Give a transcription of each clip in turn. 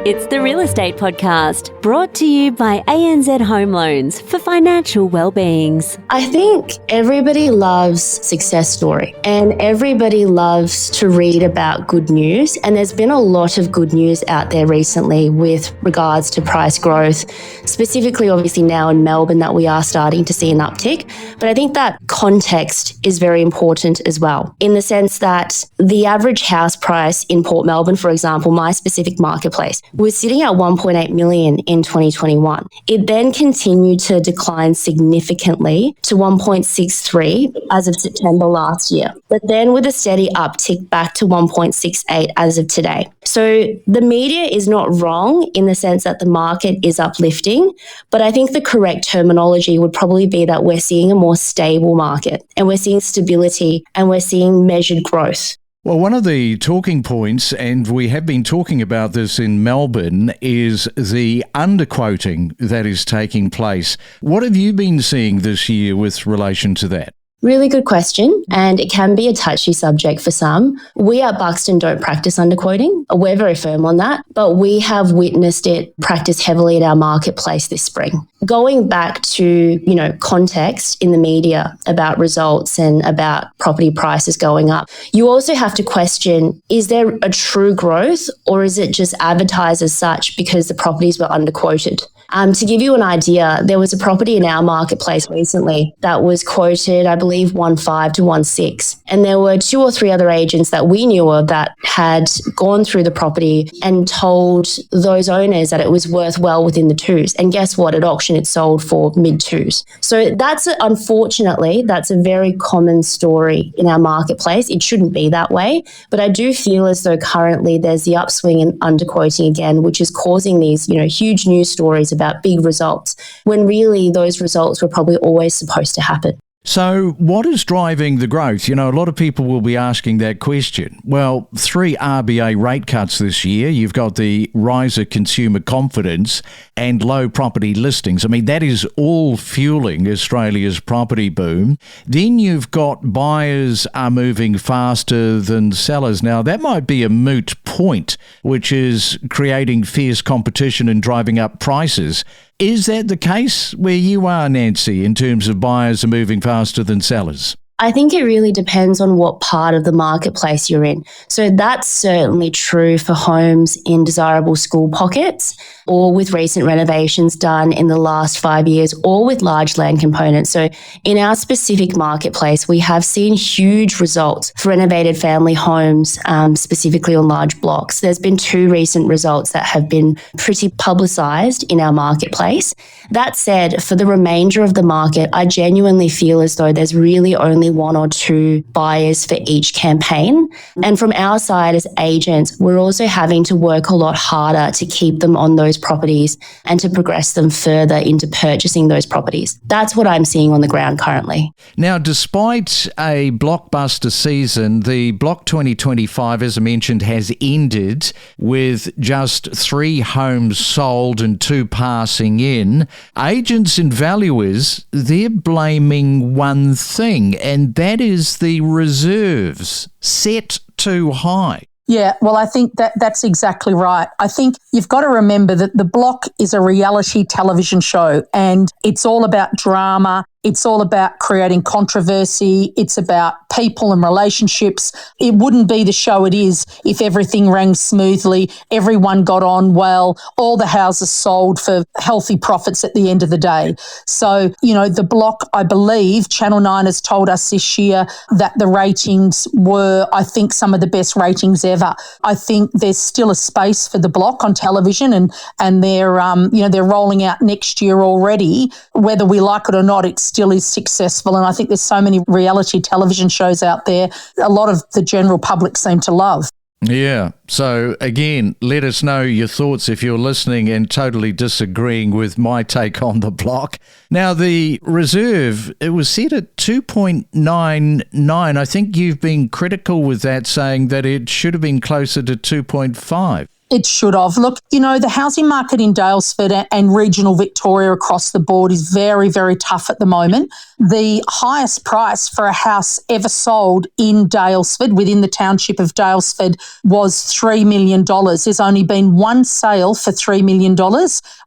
It's the Real Estate Podcast, brought to you by ANZ Home Loans for financial well-beings. I think everybody loves success story and everybody loves to read about good news. And there's been a lot of good news out there recently with regards to price growth, specifically obviously now in Melbourne that we are starting to see an uptick. But I think that context is very important as well, in the sense that the average house price in Port Melbourne, for example, my specific marketplace, was sitting at 1.8 million in 2021. It then continued to decline significantly to 1.63 as of September last year, but then with a steady uptick back to 1.68 as of today. So the media is not wrong in the sense that the market is uplifting, but I think the correct terminology would probably be that we're seeing a more stable market and we're seeing stability and we're seeing measured growth. Well, one of the talking points, and we have been talking about this in Melbourne, is the underquoting that is taking place. What have you been seeing this year with relation to that? Really good question, and it can be a touchy subject for some. We at Buxton don't practice underquoting. We're very firm on that, but we have witnessed it practiced heavily in our marketplace this spring. Going back to, context in the media about results and about property prices going up, you also have to question, is there a true growth or is it just advertised as such because the properties were underquoted? To give you an idea, there was a property in our marketplace recently that was quoted, I believe, 1.5 to 1.6. And there were 2 or 3 other agents that we knew of that had gone through the property and told those owners that it was worth well within the 2s. And guess what? At auction, it sold for mid-2s. So unfortunately, that's a very common story in our marketplace. It shouldn't be that way. But I do feel as though currently there's the upswing in underquoting again, which is causing these, huge news stories about big results, when really those results were probably always supposed to happen. So what is driving the growth? A lot of people will be asking that question. Well, 3 RBA rate cuts this year. You've got the rise of consumer confidence and low property listings. I mean, that is all fueling Australia's property boom. Then you've got buyers are moving faster than sellers. Now, that might be a moot point, which is creating fierce competition and driving up prices. Is that the case where you are, Nancy, in terms of buyers are moving faster than sellers? I think it really depends on what part of the marketplace you're in. So that's certainly true for homes in desirable school pockets or with recent renovations done in the last 5 years or with large land components. So in our specific marketplace, we have seen huge results for renovated family homes, specifically on large blocks. There's been 2 recent results that have been pretty publicised in our marketplace. That said, for the remainder of the market, I genuinely feel as though there's really only 1 or 2 buyers for each campaign. And from our side as agents, we're also having to work a lot harder to keep them on those properties and to progress them further into purchasing those properties. That's what I'm seeing on the ground currently. Now, despite a blockbuster season, the Block 2025, as I mentioned, has ended with just 3 homes sold and 2 passing in. Agents and valuers, they're blaming one thing, and that is the reserves set too high. Yeah, well, I think that's exactly right. I think you've got to remember that The Block is a reality television show and it's all about drama. It's all about creating controversy. It's about people and relationships. It wouldn't be the show it is if everything ran smoothly, everyone got on well, all the houses sold for healthy profits at the end of the day. So, The Block, I believe, Channel 9 has told us this year that the ratings were, I think, some of the best ratings ever. I think there's still a space for The Block on television and they're rolling out next year already. Whether we like it or not, it's still is successful. And I think there's so many reality television shows out there, a lot of the general public seem to love. Yeah. So again, let us know your thoughts if you're listening and totally disagreeing with my take on The Block. Now, the reserve, it was set at 2.99. I think you've been critical with that, saying that it should have been closer to 2.5. It should have. Look, the housing market in Daylesford and regional Victoria across the board is very, very tough at the moment. The highest price for a house ever sold in Daylesford, within the township of Daylesford, was $3 million. There's only been one sale for $3 million,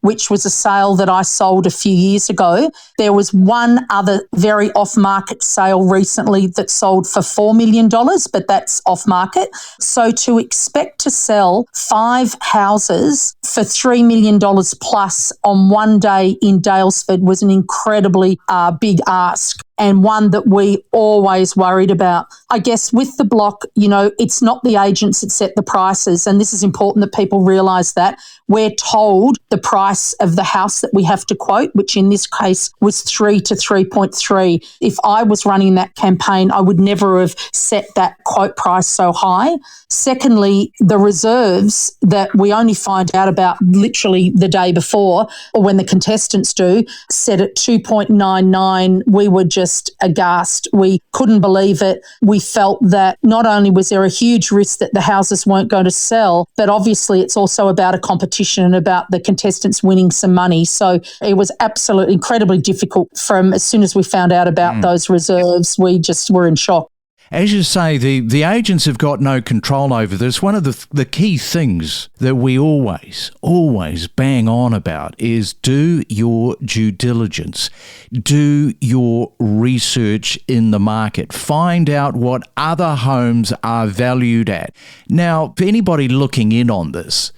which was a sale that I sold a few years ago. There was one other very off-market sale recently that sold for $4 million, but that's off-market. So to expect to sell 5 houses for $3 million plus on one day in Daylesford was an incredibly big ask, and one that we always worried about. I guess with the block, it's not the agents that set the prices, and this is important that people realise that. We're told the price of the house that we have to quote, which in this case was 3 to 3.3. If I was running that campaign, I would never have set that quote price so high. Secondly, the reserves that we only find out about literally the day before, or when the contestants do, set at 2.99. We were just aghast. We couldn't believe it. We felt that not only was there a huge risk that the houses weren't going to sell, but obviously it's also about a competition and about the contestants winning some money. So it was absolutely incredibly difficult from as soon as we found out about those reserves. We just were in shock. As you say, the agents have got no control over this. One of the key things that we always bang on about is do your due diligence. Do your research in the market. Find out what other homes are valued at. Now, for anybody looking in on this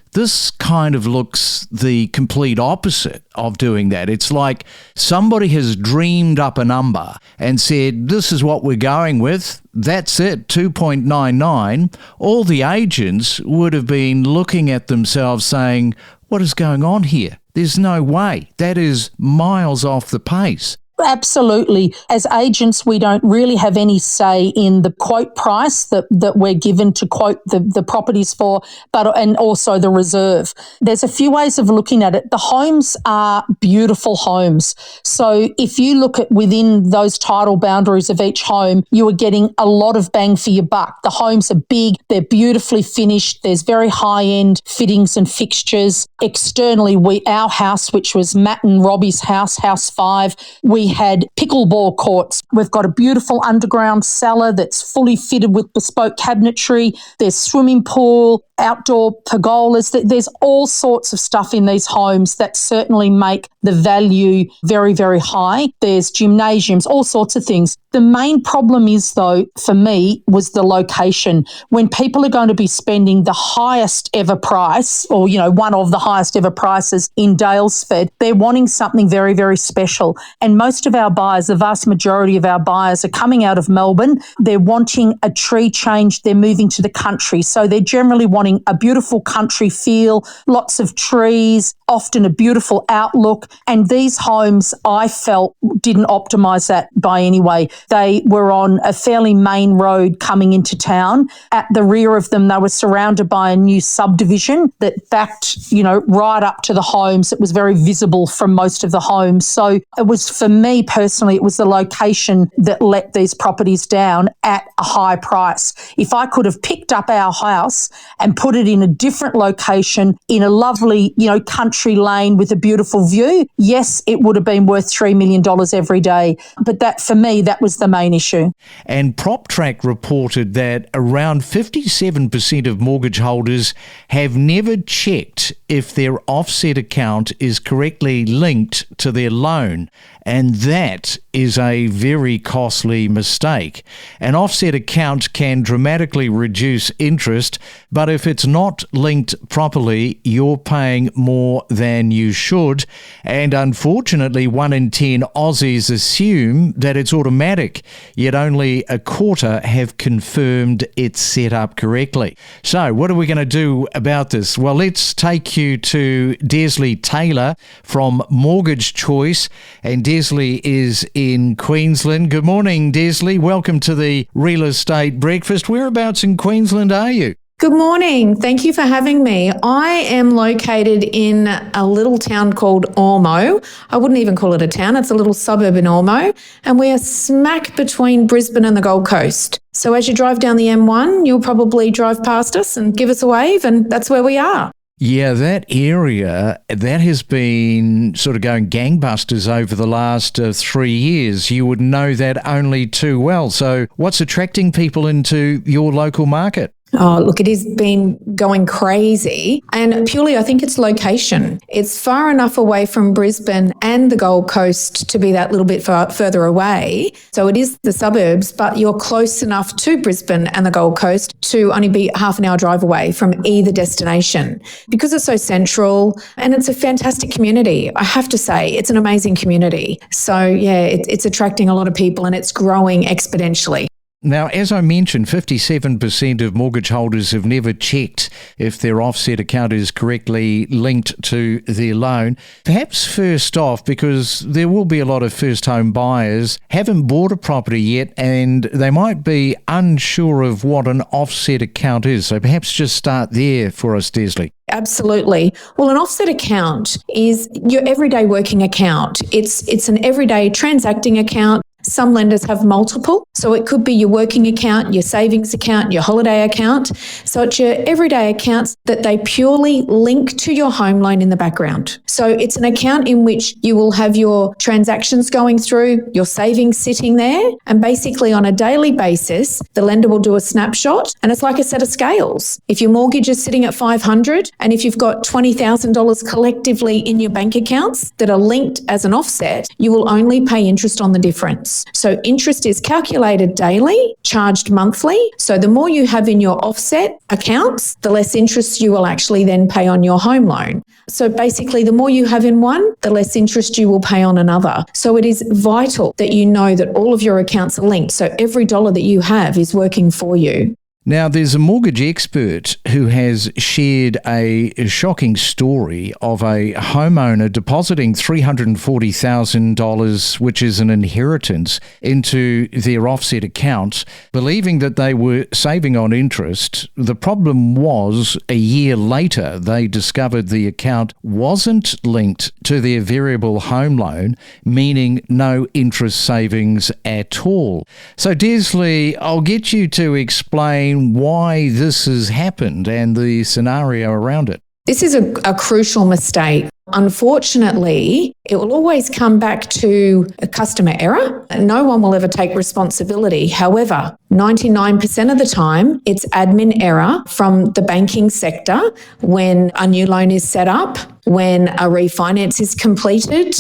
kind of looks the complete opposite of doing that. It's like somebody has dreamed up a number and said, this is what we're going with. That's it, 2.99. All the agents would have been looking at themselves saying, what is going on here? There's no way. That is miles off the pace. Absolutely. As agents, we don't really have any say in the quote price that we're given to quote the properties for, and also the reserve. There's a few ways of looking at it. The homes are beautiful homes. So if you look at within those title boundaries of each home, you are getting a lot of bang for your buck. The homes are big, they're beautifully finished, there's very high-end fittings and fixtures. Externally, our house, which was Matt and Robbie's house, House 5, we had pickleball courts. We've got a beautiful underground cellar that's fully fitted with bespoke cabinetry. There's swimming pool, outdoor pergolas. There's all sorts of stuff in these homes that certainly make the value very, very high. There's gymnasiums, all sorts of things. The main problem is, though, for me, was the location. When people are going to be spending the highest ever price, or, one of the highest ever prices in Daylesford, they're wanting something very, very special. And most of our buyers, the vast majority of our buyers, are coming out of Melbourne. They're wanting a tree change. They're moving to the country. So they're generally wanting a beautiful country feel, lots of trees, often a beautiful outlook. And these homes, I felt, didn't optimise that by any way. They were on a fairly main road coming into town. At the rear of them, they were surrounded by a new subdivision that backed, right up to the homes. It was very visible from most of the homes. So it was, for me personally, it was the location that let these properties down at a high price. If I could have picked up our house and put it in a different location in a lovely, country lane with a beautiful view, yes, it would have been worth $3 million every day. But that, for me, that was the main issue. And PropTrack reported that around 57% of mortgage holders have never checked if their offset account is correctly linked to their loan. And that is a very costly mistake. An offset account can dramatically reduce interest, but if it's not linked properly, you're paying more than you should. And unfortunately, 1 in 10 Aussies assume that it's automatic, yet only a quarter have confirmed it's set up correctly. So what are we going to do about this? Well, let's take you to Desley Taylor from Mortgage Choice, and Desley is in Queensland. Good morning, Desley. Welcome to the Real Estate Breakfast. Whereabouts in Queensland are you? Good morning. Thank you for having me. I am located in a little town called Ormeau. I wouldn't even call it a town. It's a little suburb in Ormeau. And we are smack between Brisbane and the Gold Coast. So as you drive down the M1, you'll probably drive past us and give us a wave, and that's where we are. Yeah, that area, that has been sort of going gangbusters over the last 3 years. You would know that only too well. So what's attracting people into your local market? Oh, look, it has been going crazy. And purely, I think it's location. It's far enough away from Brisbane and the Gold Coast to be that little bit further away. So it is the suburbs, but you're close enough to Brisbane and the Gold Coast to only be half an hour drive away from either destination. Because it's so central and it's a fantastic community. I have to say, it's an amazing community. So yeah, it's attracting a lot of people and it's growing exponentially. Now, as I mentioned, 57% of mortgage holders have never checked if their offset account is correctly linked to their loan. Perhaps first off, because there will be a lot of first home buyers haven't bought a property yet and they might be unsure of what an offset account is. So perhaps just start there for us, Desley. Absolutely. Well, an offset account is your everyday working account. It's an everyday transacting account. Some lenders have multiple. So it could be your working account, your savings account, your holiday account. So it's your everyday accounts that they purely link to your home loan in the background. So it's an account in which you will have your transactions going through, your savings sitting there. And basically on a daily basis, the lender will do a snapshot and it's like a set of scales. If your mortgage is sitting at $500 and if you've got $20,000 collectively in your bank accounts that are linked as an offset, you will only pay interest on the difference. So interest is calculated daily, charged monthly. So the more you have in your offset accounts, the less interest you will actually then pay on your home loan. So basically, the more you have in one, the less interest you will pay on another. So it is vital that you know that all of your accounts are linked. So every dollar that you have is working for you. Now, there's a mortgage expert who has shared a shocking story of a homeowner depositing $340,000, which is an inheritance, into their offset account, believing that they were saving on interest. The problem was, a year later, they discovered the account wasn't linked to their variable home loan, meaning no interest savings at all. So, Desley, I'll get you to explain why this has happened and the scenario around it. This is a crucial mistake. Unfortunately, it will always come back to a customer error. No one will ever take responsibility. However, 99% of the time, it's admin error from the banking sector when a new loan is set up, when a refinance is completed.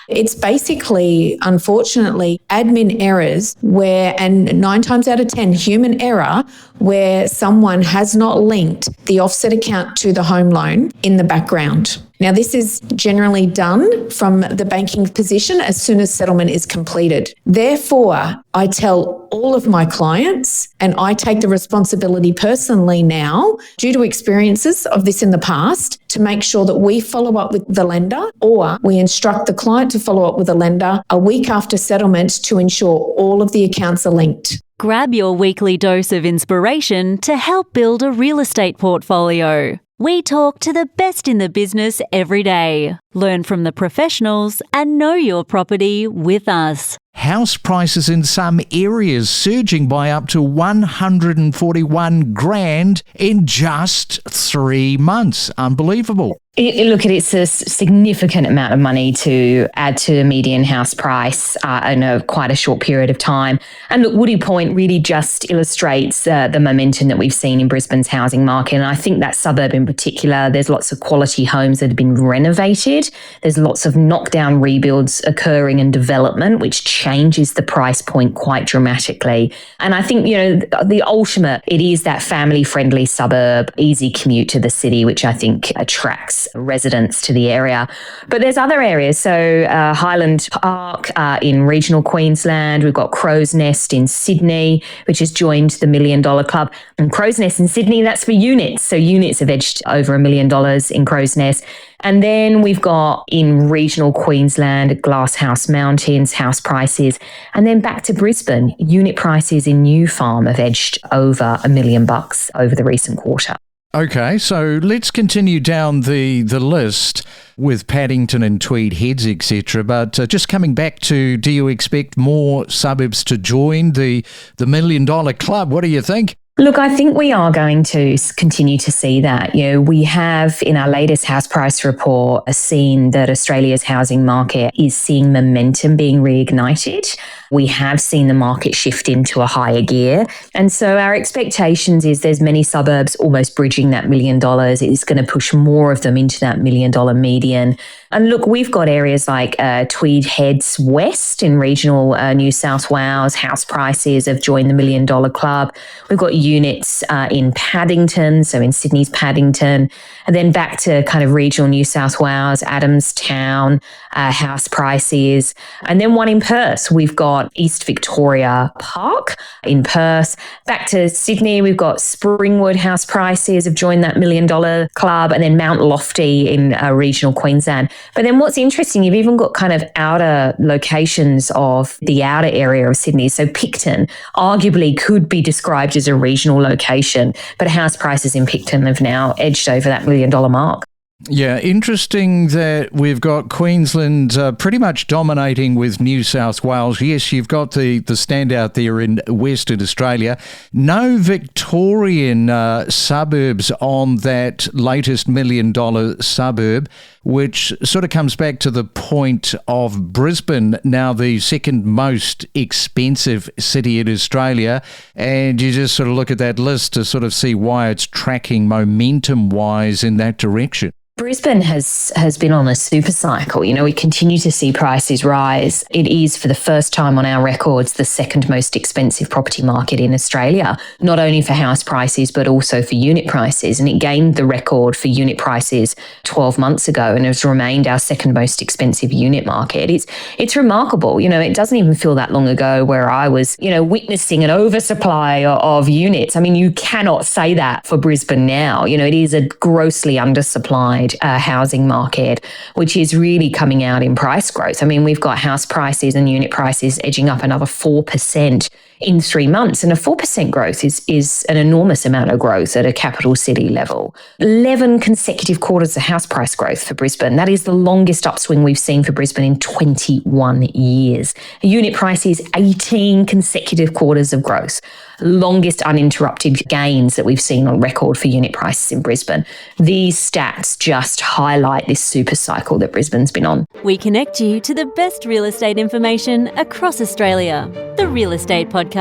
It's basically, unfortunately, admin errors and 9 times out of 10, human error, where someone has not linked the offset account to the home loan in the background. Now, this is generally done from the banking position as soon as settlement is completed. Therefore, I tell all of my clients, and I take the responsibility personally now, due to experiences of this in the past, to make sure that we follow up with the lender, or we instruct the client to follow up with the lender a week after settlement to ensure all of the accounts are linked. Grab your weekly dose of inspiration to help build a real estate portfolio. We talk to the best in the business every day. Learn from the professionals and know your property with us. House prices in some areas surging by up to 141 grand in just 3 months. Unbelievable. It's a significant amount of money to add to the median house price in quite a short period of time. And look, Woody Point really just illustrates the momentum that we've seen in Brisbane's housing market. And I think that suburb in particular, there's lots of quality homes that have been renovated. There's lots of knockdown rebuilds occurring and development, which changes the price point quite dramatically. And I think, the ultimate, it is that family-friendly suburb, easy commute to the city, which I think attracts residents to the area. But there's other areas. So Highland Park in regional Queensland. We've got Crow's Nest in Sydney, which has joined the $1 Million Club. And Crow's Nest in Sydney, that's for units. So units have edged over $1 million in Crow's Nest. And then we've got in regional Queensland, Glasshouse Mountains, house prices. And then back to Brisbane, unit prices in New Farm have edged over $1 million over the recent quarter. Okay, so let's continue down the list with Paddington and Tweed Heads, etc. But just coming back to, do you expect more suburbs to join the $1 million club? What do you think? Look, I think we are going to continue to see that. We have in our latest house price report seen that Australia's housing market is seeing momentum being reignited. We have seen the market shift into a higher gear. And so our expectations is there's many suburbs almost bridging that $1 million. It's going to push more of them into that $1 million median. And look, we've got areas like Tweed Heads West in regional New South Wales. House prices have joined the $1 million club. We've got units in Paddington, so in Sydney's Paddington, and then back to kind of regional New South Wales, Adamstown, house prices. And then one in Perth, we've got East Victoria Park in Perth. Back to Sydney, we've got Springwood house prices have joined that $1 million club, and then Mount Lofty in regional Queensland. But then what's interesting, you've even got kind of outer locations of the outer area of Sydney. So Picton arguably could be described as a regional location, but house prices in Picton have now edged over that $1 million mark. Yeah, interesting that we've got Queensland pretty much dominating with New South Wales. Yes, you've got the standout there in Western Australia. No Victorian suburbs on that latest $1 million suburb, which sort of comes back to the point of Brisbane, now the second most expensive city in Australia. And you just sort of look at that list to sort of see why it's tracking momentum-wise in that direction. Brisbane has been on a super cycle. We continue to see prices rise. It is, for the first time on our records, the second most expensive property market in Australia, not only for house prices, but also for unit prices. And it gained the record for unit prices 12 months ago and has remained our second most expensive unit market. It's remarkable. It doesn't even feel that long ago where I was, witnessing an oversupply of units. I mean, you cannot say that for Brisbane now. It is a grossly undersupplied housing market, which is really coming out in price growth. I mean, we've got house prices and unit prices edging up another 4% in 3 months. And a 4% growth is an enormous amount of growth at a capital city level. 11 consecutive quarters of house price growth for Brisbane. That is the longest upswing we've seen for Brisbane in 21 years. Unit prices, 18 consecutive quarters of growth. Longest uninterrupted gains that we've seen on record for unit prices in Brisbane. These stats just highlight this super cycle that Brisbane's been on. We connect you to the best real estate information across Australia. The Real Estate Podcast.